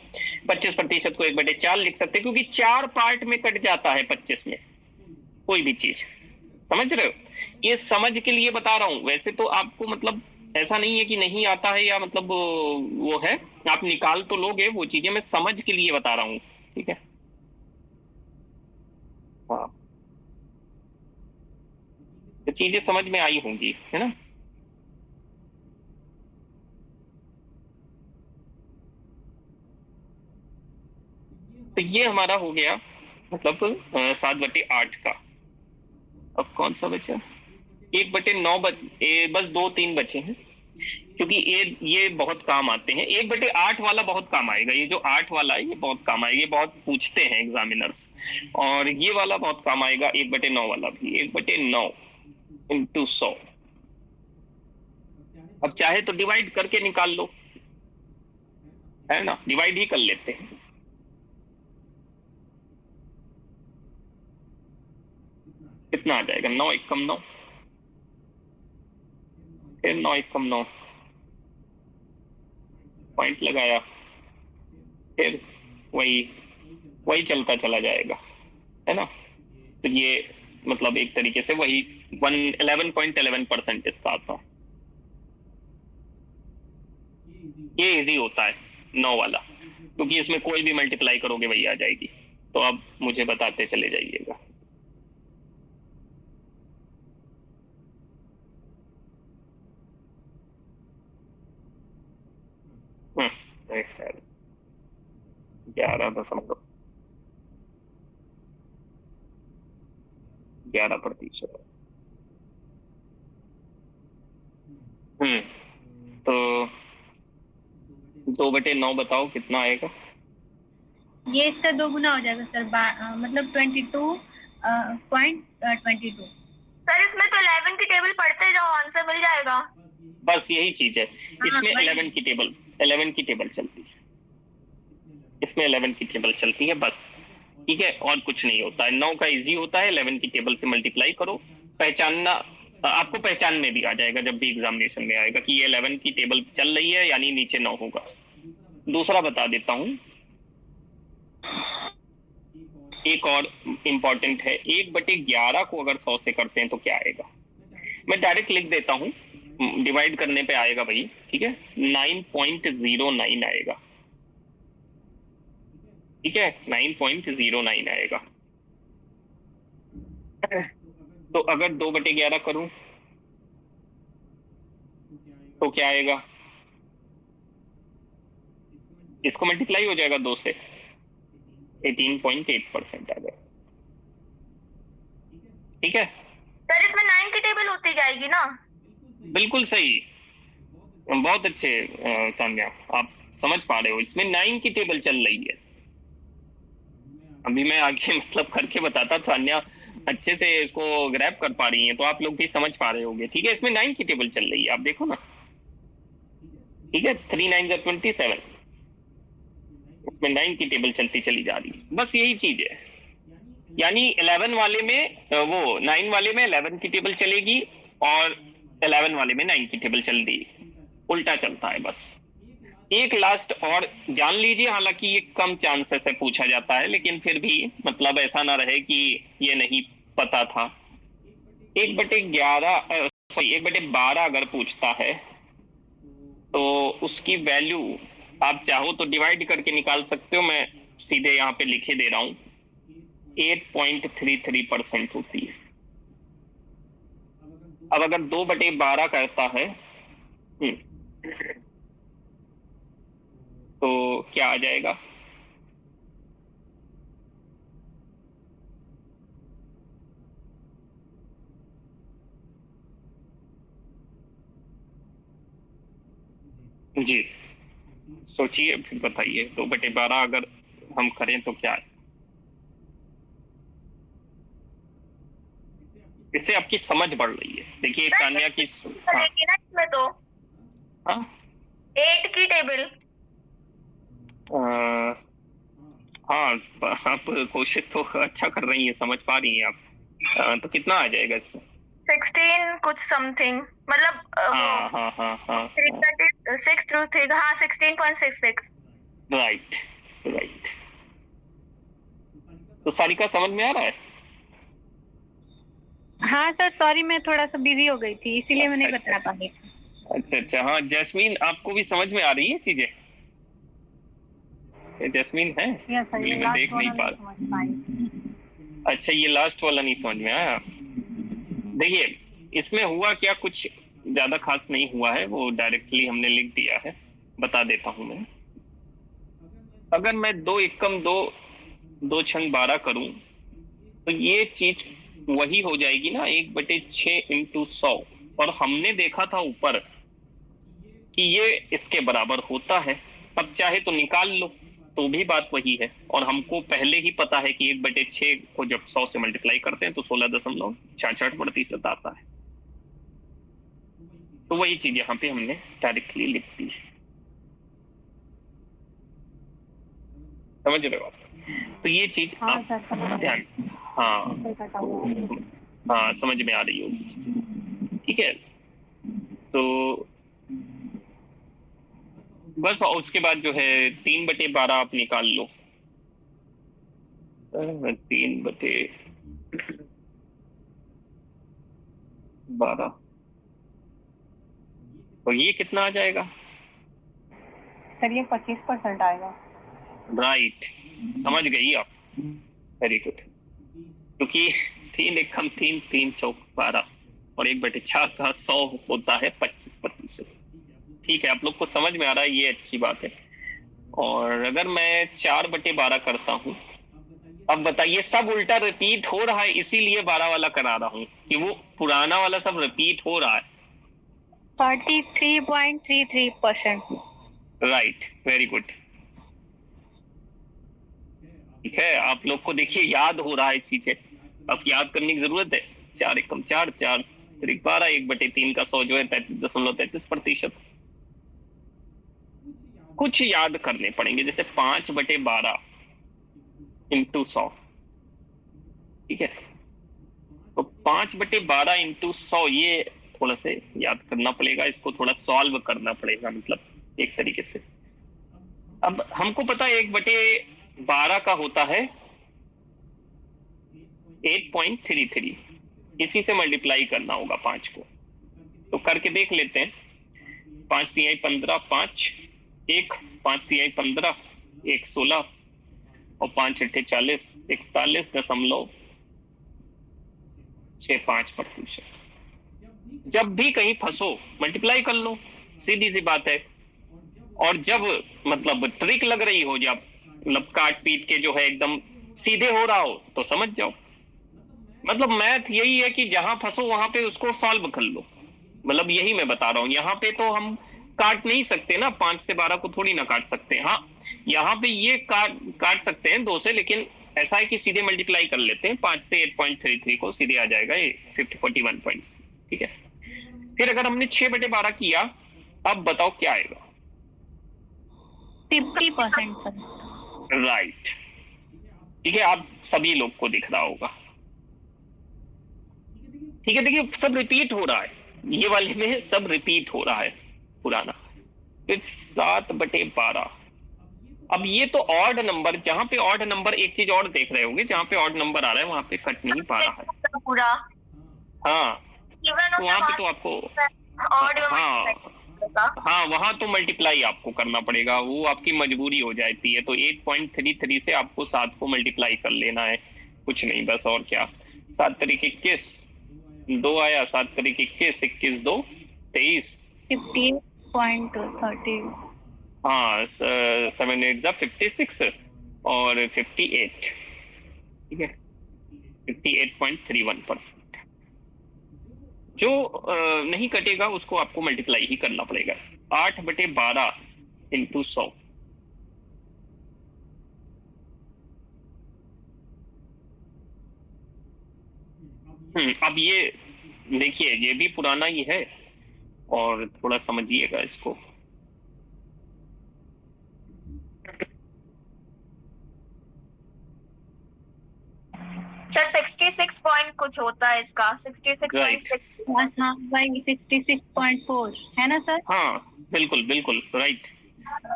25% को 1/4 लिख सकते हैं, क्योंकि 4 पार्ट में कट जाता है 25 में कोई भी चीज। समझ रहे हो? ये समझ के लिए बता रहा हूं, वैसे तो आपको मतलब ऐसा नहीं है कि नहीं आता है, या मतलब वो है, आप निकाल तो लोगे वो चीजें, मैं समझ के लिए बता रहा हूँ। ठीक है, हाँ, तो चीजें समझ में आई होंगी, है ना? तो ये हमारा हो गया मतलब 7/8 का। अब कौन सा बचा? 1/9 बस 2-3 बचे हैं, क्योंकि ये बहुत काम आते हैं। 1/8 वाला बहुत काम आएगा, ये जो 8 वाला है ये बहुत काम आएगा, ये बहुत पूछते हैं एग्जामिनर्स। और ये वाला बहुत काम आएगा, 1/9 वाला भी, 1/9 इंटू 100। अब चाहे तो डिवाइड करके निकाल लो, है ना? डिवाइड ही कर लेते हैं। कितना आ जाएगा? 9 एकम 9, फिर 9 एकम 9, पॉइंट लगाया, फिर वही वही चलता चला जाएगा, है ना? तो ये मतलब एक तरीके से वही 11.11% इसका आता है। ये इजी होता है 9 वाला, क्योंकि इसमें कोई भी मल्टीप्लाई करोगे वही आ जाएगी। तो अब मुझे बताते चले जाइएगा। हम्म, 11.11%। तो 2/9 बताओ कितना आएगा? ये इसका 2 गुना हो जाएगा सर, मतलब 22.22। सर इसमें तो 11 की टेबल पढ़ते जाओ, आंसर मिल जाएगा। बस यही चीज है, इसमें 11 की टेबल चलती है, इसमें 11 की टेबल चलती है बस। ठीक है, और कुछ नहीं होता है। 9 का इजी होता है, 11 की टेबल से मल्टीप्लाई करो, पहचानना आपको पहचान में भी आ जाएगा जब भी एग्जामिनेशन में आएगा कि ये 11 की टेबल चल रही है, यानी नीचे 9 होगा। दूसरा बता देता हूं, एक और इम्पोर्टेंट है, 1/11 को अगर 100 से करते हैं तो क्या आएगा? मैं डायरेक्ट लिख देता हूं, डिवाइड करने पे आएगा भाई। ठीक है, 9.09 आएगा। ठीक है, 9.09 आएगा। तो अगर 2/11 करूं तो क्या आएगा? इसको मल्टीप्लाई हो जाएगा 2 से, 18.8% आ जाएगा। ठीक है सर इसमें 9 की टेबल होती जाएगी ना? बिल्कुल सही, बहुत अच्छे तान्या, आप समझ पा रहे हो। इसमें 9 की टेबल चल रही है, अभी मैं आगे मतलब करके बताता था, अन्य अच्छे से इसको ग्रैब कर पा रही हैं तो आप लोग भी समझ पा रहे होंगे। ठीक है, इसमें 9 की टेबल चल रही है, आप देखो ना। ठीक है, 3 9 27, इसमें 9 की टेबल चलती चली जा रही है। बस यही चीज है, यानी 11 वाले में वो 9 वाले में 11 की टेबल चलेगी और 11 वाले में 9 की टेबल चल रही है, उल्टा चलता है। बस एक लास्ट और जान लीजिए, हालांकि ये कम चांसेस से पूछा जाता है, लेकिन फिर भी मतलब ऐसा ना रहे कि ये नहीं पता था। 1/11 सॉरी 1/12 अगर पूछता है तो उसकी वैल्यू आप चाहो तो डिवाइड करके निकाल सकते हो, मैं सीधे यहाँ पे लिखे दे रहा हूं, 8.33% होती है। अब अगर 2/12 करता है तो क्या आ जाएगा? जी सोचिए फिर बताइए, 2/12 अगर हम करें तो क्या है? इससे आपकी समझ बढ़ रही है। देखिए तान्या की हाँ चलेगी ना इसमें तो हाँ 8 की टेबल। हाँ, आप कोशिश तो अच्छा कर रही हैं, समझ पा रही हैं आप। तो कितना आ जाएगा इससे? 16 कुछ समथिंग, मतलब हाँ हाँ हाँ हाँ 6 थ्रू 3, हाँ 16.66। Right right. तो सारिका समझ में आ रहा है? हाँ सर, सॉरी मैं थोड़ा सा बिजी हो गई थी, इसीलिए मैं नहीं अच्छा, बता पाई। अच्छा। हाँ जैस्मीन, आपको भी समझ में आ रही है चीजें? ये जैस्मीन है? यस सर, ये मैं लास्ट देख नहीं वाला पा नहीं समझ पाई। अच्छा, ये लास्ट वाला नहीं समझ में आया। देखिए इसमें हुआ क्या, कुछ ज्यादा खास नहीं हुआ है, वो डायरेक्टली हमने लिख दिया है, बता देता हूं मैं। अगर मैं 2 एकम 2 2 छंग 12 करूं तो ये चीज वही हो जाएगी ना, 1/6 × 100। और हमने देखा था ऊपर कि ये इसके बराबर होता है, अब चाहे तो निकाल लो तो भी बात वही है। और हमको पहले ही पता है कि 1/6 को जब 100 से मल्टीप्लाई करते हैं तो 16.66% आता है। तो वही चीज यहाँ पे हमने डायरेक्टली लिख दी है, समझ रहे हो आप? तो ये चीज हाँ आप सर, समझ ध्यान, हाँ गई। कटा हुआ। हाँ समझ में आ रही होगी। ठीक है, तो बस, और उसके बाद जो है 3/12 आप निकाल लो। 3/12 तो ये कितना आ जाएगा? सर ये 25% आएगा। राइट, समझ गई आप, वेरी गुड। क्योंकि 3 एकम 3 3 चौक 12 और 1/4 का 100 होता है 25%। ठीक है, आप लोग को समझ में आ रहा है, ये अच्छी बात है। और अगर मैं 4/12 करता हूँ, अब बताइए सब उल्टा रिपीट हो रहा है, इसीलिए 12 वाला करा रहा हूँ कि वो पुराना वाला सब रिपीट हो रहा है। 43.33%। Right, very good. ठीक है, आप लोग को देखिए याद हो रहा है चीजें, अब याद करने की जरूरत है। 4 एकम 4 4 3 12, 1/3 का 100 जो है 33.33%। कुछ याद करने पड़ेंगे, जैसे 5/12 × 100। ठीक है, तो 5/12 × 100 ये थोड़ा से याद करना पड़ेगा, इसको थोड़ा सॉल्व करना पड़ेगा, मतलब एक तरीके से। अब हमको पता है 1/12 का होता है 8.33, इसी से मल्टीप्लाई करना होगा 5 को। तो करके देख लेते हैं। 5 × 3 = 15, 5 1 5 × 3 = 15, 1 16 और 5 × 8 = 40, 41.65%। जब भी कहीं फंसो मल्टीप्लाई कर लो, सीधी सी बात है। और जब मतलब ट्रिक लग रही हो, जब मतलब काट पीट के जो है एकदम सीधे हो रहा हो तो समझ जाओ। मतलब मैथ यही है कि जहां फंसो वहां पे उसको सॉल्व कर लो, मतलब यही मैं बता रहा हूँ। यहाँ पे तो हम काट नहीं सकते ना, 5 से 12 को थोड़ी ना काट सकते हैं। हाँ यहाँ पे ये काट सकते हैं 2 से, लेकिन ऐसा है कि सीधे मल्टीप्लाई कर लेते हैं, 5 से 8.33 को सीधे आ जाएगा ये 41 पॉइंट्स, ठीक है। फिर अगर हमने 6/12 किया, अब बताओ क्या आएगा? 50% सर। राइट, ठीक है, आप सभी लोग को दिख रहा होगा, ठीक है। देखिए सब रिपीट हो रहा है, ये वाले में सब रिपीट हो रहा है पुराना। फिर 7/12, अब ये तो ऑड नंबर, जहां पे ऑड नंबर, एक चीज और देख रहे होंगे, जहां पे ऑड नंबर आ रहा है वहां पे कट नहीं पा रहा है। पूरा हाँ, इवन तो वहां पे तो आपको, ऑड में हाँ वहां तो मल्टीप्लाई आपको करना पड़ेगा, वो आपकी मजबूरी हो जाती है। तो 8.33 से आपको 7 को मल्टीप्लाई कर लेना है, कुछ नहीं, बस और क्या। 7 तरीके 21, 2 आया, 7 तरीके 21, 21 2 23, 58.30। हाँ 7 8 जा 56 और 58, ठीक है, 58.31%। जो नहीं कटेगा उसको आपको मल्टीप्लाई ही करना पड़ेगा। 8/12 इंटू 100, अब ये देखिए, ये भी पुराना ही है, और थोड़ा समझिएगा इसको। सर 66 पॉइंट कुछ होता है इसका, 66.6। हाँ भाई 66.4 है ना सर? हाँ बिल्कुल बिल्कुल राइट,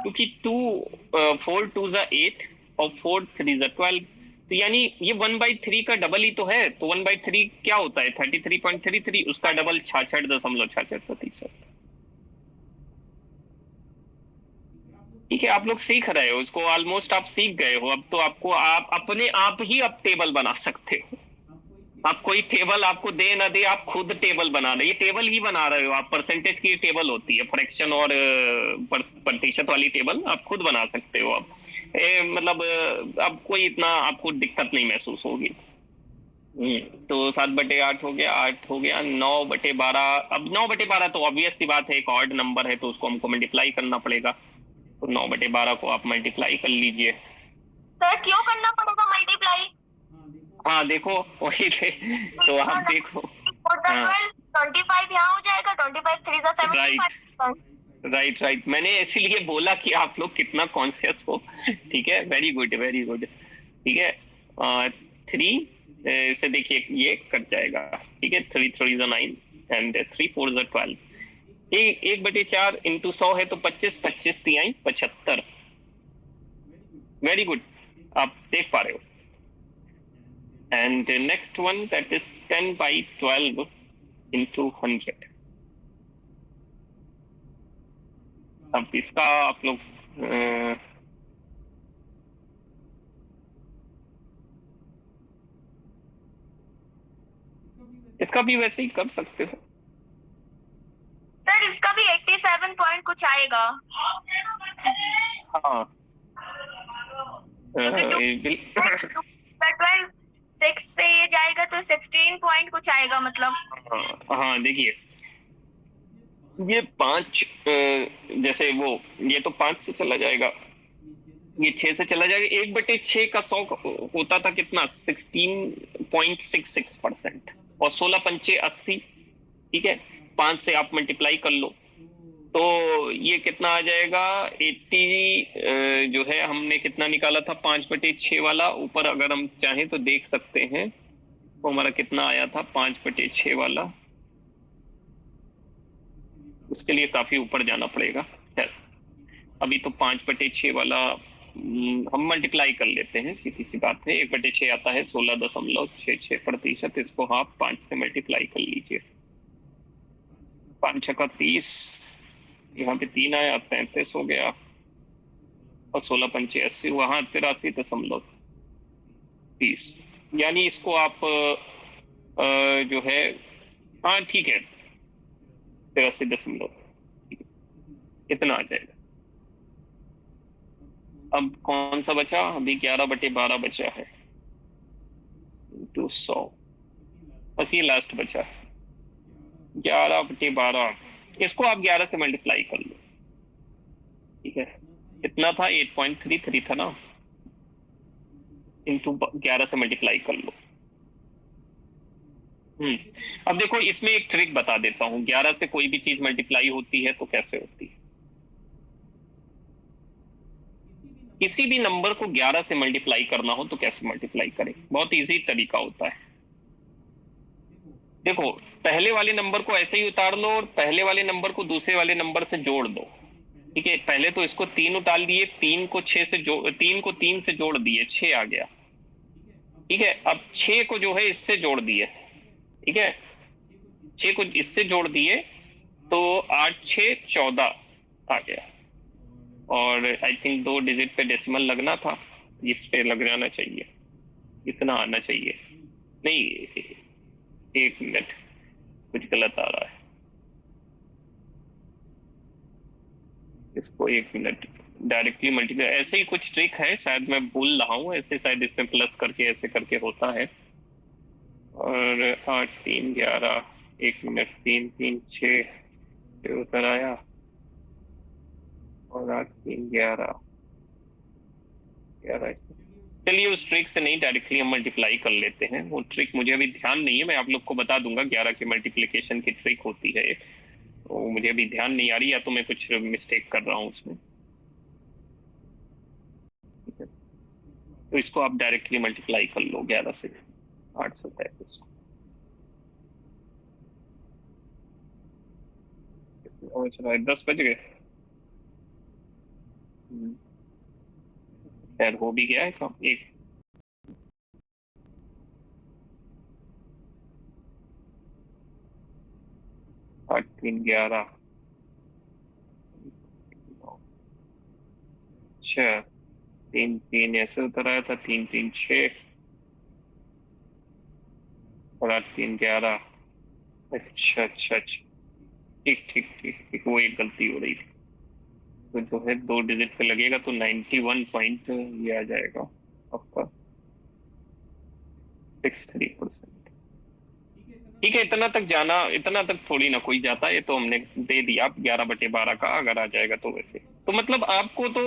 क्योंकि 4 2 जा 8 और 4 3 जा 12, तो यानी ये 1/3 का डबल ही तो है। तो 1/3 क्या होता है? 33.33, उसका डबल 66.66%। ठीक है, आप लोग सीख रहे हो इसको, ऑलमोस्ट आप सीख गए हो। अब तो आपको आप अपने आप ही अब टेबल बना सकते हो। आप कोई टेबल आपको दे ना दे, आप खुद टेबल बना रहे, ये टेबल ही बना रहे हो आप। परसेंटेज की टेबल होती है, फ्रैक्शन और प्रतिशत वाली टेबल आप खुद बना सकते हो। अब मतलब अब कोई इतना आपको दिक्कत नहीं महसूस होगी। तो 7/8 हो गया, 8 हो गया, 9/12। अब 9/12 तो ऑब्वियस सी बात है, एक ऑड नंबर है तो उसको हमको मल्टीप्लाई करना पड़ेगा। तो 9/12 को आप मल्टीप्लाई कर लीजिए। सर क्यों करना पड़ेगा मल्टीप्लाई? हाँ देखो वही तो आप देखो, 25 यहाँ हो जाएगा, 25 3 जा 75। राइट, मैंने इसीलिए बोला कि आप लोग कितना कॉन्शियस हो। ठीक है, वेरी गुड वेरी गुड, ठीक है। 3 से देखिए ये कट जाएगा, ठीक है। 3 3 जा 9 एंड 3 4 जा 12। 1/4 इंटू 100 है तो 25, 25 3 75। वेरी गुड, आप देख पा रहे हो। And next one that is 10/12 into 100। अब इसका आप लोग इसका भी वैसे ही कर सकते हो। सर इसका भी 87 पॉइंट कुछ आएगा। हाँ 6 से ये जाएगा तो 16 पॉइंट कुछ आएगा मतलब। हाँ देखिए, ये 5 जैसे वो, ये तो 5 से चला जाएगा, ये 6 से चला जाएगा। 1/6 का 100 होता था कितना? 16.66%। और 16 पंचे 80, ठीक है। 5 से आप मल्टीप्लाई कर लो तो ये कितना आ जाएगा? 80 जो है हमने कितना निकाला था 5/6 वाला, ऊपर अगर हम चाहें तो देख सकते हैं तो हमारा कितना आया था 5/6 वाला। उसके लिए काफी ऊपर जाना पड़ेगा। अभी तो 5/6 वाला हम मल्टीप्लाई कर लेते हैं, सीधी सी बात है। 1/6 आता है 16.66%। इसको आप 5 से मल्टीप्लाई कर लीजिए। 5 छक्का 30, यहाँ पे 3 आया, 33 हो गया, और 16 पंचे 80 हुआ, हाँ 83.30। यानी इसको आप जो है, हाँ ठीक है, 83 इतना आ जाएगा। अब कौन सा बचा? अभी 11/12 बचा है, 200, बस ये लास्ट बचा है 11/12। इसको आप 11 से मल्टीप्लाई कर लो, ठीक है। कितना था? 8.33 था ना, इंटू 11 से मल्टीप्लाई कर लो। अब देखो इसमें एक ट्रिक बता देता हूँ, 11 से कोई भी चीज मल्टीप्लाई होती है तो कैसे होती है। किसी भी नंबर को 11 से मल्टीप्लाई करना हो तो कैसे मल्टीप्लाई करें, बहुत इजी तरीका होता है। देखो पहले वाले नंबर को ऐसे ही उतार लो और पहले वाले नंबर को दूसरे वाले नंबर से जोड़ दो। ठीक है, पहले तो इसको 3 उतार दिए, 3 को 3 से जोड़ दिए, 6 आ गया। ठीक है, अब 6 को जो है इससे जोड़ दिए। ठीक है, 6 को इससे जोड़ दिए तो 8 6 14 आ गया। और आई थिंक 2 डिजिट पे डेसिमल लगना था, इस पे लग जाना चाहिए, इतना आना चाहिए। नहीं, 1 मिनट, कुछ गलत आ रहा है, इसको 1 मिनट डायरेक्टली मल्टीप्लाई, ऐसे ही कुछ ट्रिक है, शायद मैं भूल रहा हूँ, ऐसे शायद इसमें प्लस करके ऐसे करके होता है। और 8 3 11, 1 मिनट, 3 3 6 उतर आया और 8 3 11 11। चलिए उस ट्रिक से नहीं, डायरेक्टली हम मल्टीप्लाई कर लेते हैं। वो ट्रिक मुझे अभी ध्यान नहीं है, मैं आप लोग को बता दूंगा, 11 के मल्टीप्लिकेशन की ट्रिक होती है, तो मुझे अभी ध्यान नहीं आ रही, या तो मैं कुछ मिस्टेक कर रहा हूँ उसमें। तो इसको आप डायरेक्टली मल्टीप्लाई कर लो 11 से, 833। 10 बज गए, खैर हो भी गया है काम। 1 8 3 11, 6 3 3 ऐसे उतर आया था, 3 3 6 और 8 3 11। अच्छा अच्छा अच्छा, ठीक ठीक ठीक ठीक, वो एक गलती हो रही थी। तो जो है 2 डिजिट पे लगेगा तो 91 पॉइंट ये आ जाएगा आपका 63%। ठीक है, इतना तक जाना, इतना तक थोड़ी ना कोई जाता है, ये तो हमने दे दिया 11/12 का, अगर आ जाएगा तो वैसे तो मतलब आपको तो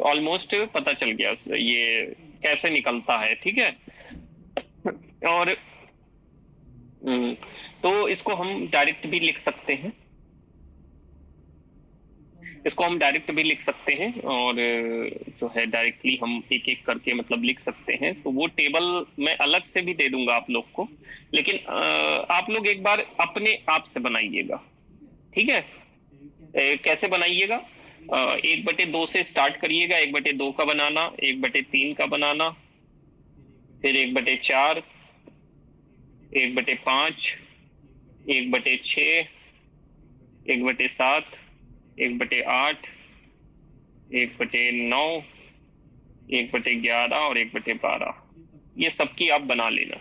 ऑलमोस्ट पता चल गया ये कैसे निकलता है। ठीक है, और तो इसको हम डायरेक्ट भी लिख सकते हैं, इसको हम डायरेक्ट भी लिख सकते हैं, और जो है डायरेक्टली हम एक एक करके मतलब लिख सकते हैं। तो वो टेबल मैं अलग से भी दे दूंगा आप लोग को, लेकिन आप लोग एक बार अपने आप से बनाइएगा। ठीक है, कैसे बनाइएगा, 1/2 से स्टार्ट करिएगा, 1/2 का बनाना, 1/3 का बनाना, फिर 1/4, 1/5, 1/6, 1/7, 1/8, 1/9, 1/11 और 1/12, ये सबकी आप बना लेना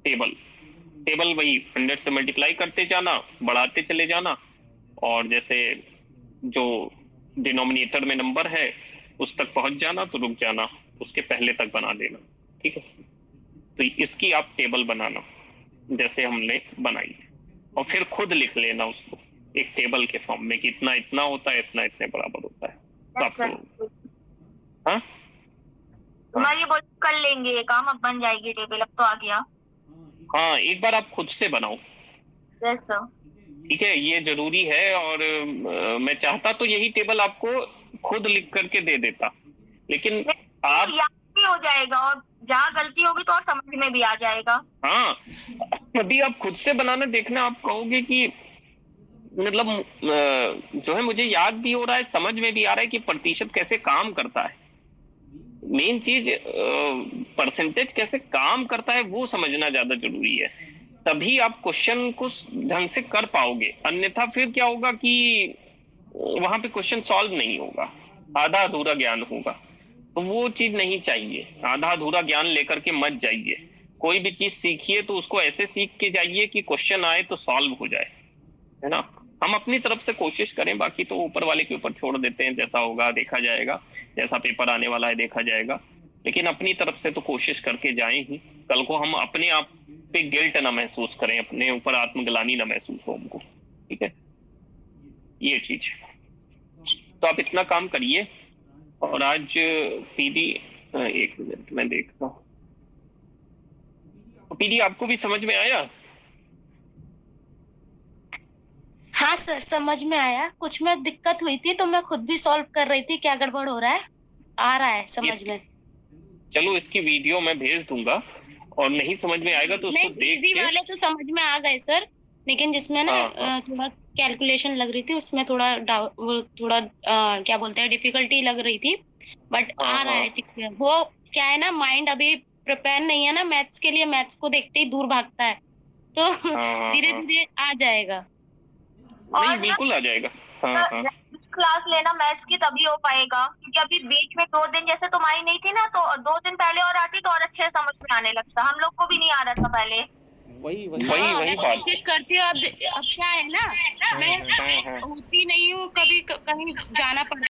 टेबल वही 100 से मल्टीप्लाई करते जाना, बढ़ाते चले जाना, और जैसे जो डिनोमिनेटर में नंबर है उस तक पहुंच जाना तो रुक जाना, उसके पहले तक बना देना। ठीक है, तो इसकी आप टेबल बनाना जैसे हमने बनाई, और फिर खुद लिख लेना उसको एक टेबल के फॉर्म में कि इतना इतना होता है, इतना इतने बराबर होता है। तो आपको हाँ मैं ये बोल कर लेंगे ये काम, अब बन जाएगी टेबल, अब तो आ गया। हाँ, एक बार आप खुद से बनाओ। Yes sir. ठीक है, ये जरूरी है, और मैं चाहता तो यही टेबल आपको खुद लिख करके दे देता, लेकिन आप याद भी हो जाएगा और जहाँ गलती होगी तो और समझ में भी आ जाएगा। हाँ, अभी आप खुद से बनाना देखना, आप कहोगे कि मतलब जो है मुझे याद भी हो रहा है, समझ में भी आ रहा है कि प्रतिशत कैसे काम करता है। मेन चीज परसेंटेज कैसे काम करता है वो समझना ज्यादा जरूरी है, तभी आप क्वेश्चन को ढंग से कर पाओगे। अन्यथा फिर क्या होगा कि वहां पे क्वेश्चन सॉल्व नहीं होगा, आधा अधूरा ज्ञान होगा, तो वो चीज नहीं चाहिए। आधा अधूरा ज्ञान लेकर के मत जाइए, कोई भी चीज सीखिए तो उसको ऐसे सीख के जाइए कि क्वेश्चन आए तो सॉल्व हो जाए, है ना। हम अपनी तरफ से कोशिश करें, बाकी तो ऊपर वाले के ऊपर छोड़ देते हैं, जैसा होगा देखा जाएगा, जैसा पेपर आने वाला है देखा जाएगा, लेकिन अपनी तरफ से तो कोशिश करके जाएं ही। कल को हम अपने आप पे गिल्ट ना महसूस करें, अपने ऊपर आत्मग्लानि ना महसूस हो हमको। ठीक है, ये चीज। तो आप इतना काम करिए, और आज पीडी, एक मिनट मैं देखता हूँ, पीडी आपको भी समझ में आया? हाँ सर, समझ में आया। कुछ में दिक्कत हुई थी तो मैं खुद भी सॉल्व कर रही थी, क्या गड़बड़ हो रहा है, आ रहा है समझ में। चलो इसकी वीडियो मैं भेज दूंगा, और नहीं समझ में आएगा तो नहीं, उसको देख इजी के। वाले तो समझ में आ गए सर, लेकिन जिसमें ना हाँ। थोड़ा कैलकुलेशन लग रही थी उसमें थोड़ा थोड़ा क्या बोलते हैं, डिफिकल्टी लग रही थी, बट हाँ, आ रहा हाँ। है ठीक है। वो क्या है ना, माइंड अभी प्रिपेयर नहीं है ना मैथ्स के लिए, मैथ्स को देखते ही दूर भागता है, तो हाँ, धीरे हाँ। धीरे आ जाएगा। नहीं, और बिल्कुल आ जाएगा। हाँ, हाँ। क्लास लेना मैथ्स की तभी हो पाएगा, क्योंकि अभी बीच में 2 दिन जैसे तुम्हारी नहीं थी ना, तो 2 दिन पहले और आती तो और अच्छे से समझ में आने लगता। हम लोग को भी नहीं आ रहा था पहले। वही हाँ, मैं बात। कोशिश करती हूँ। अब क्या है ना, मैं हाँ, हाँ। होती नहीं हूँ, कभी कहीं जाना पड़ता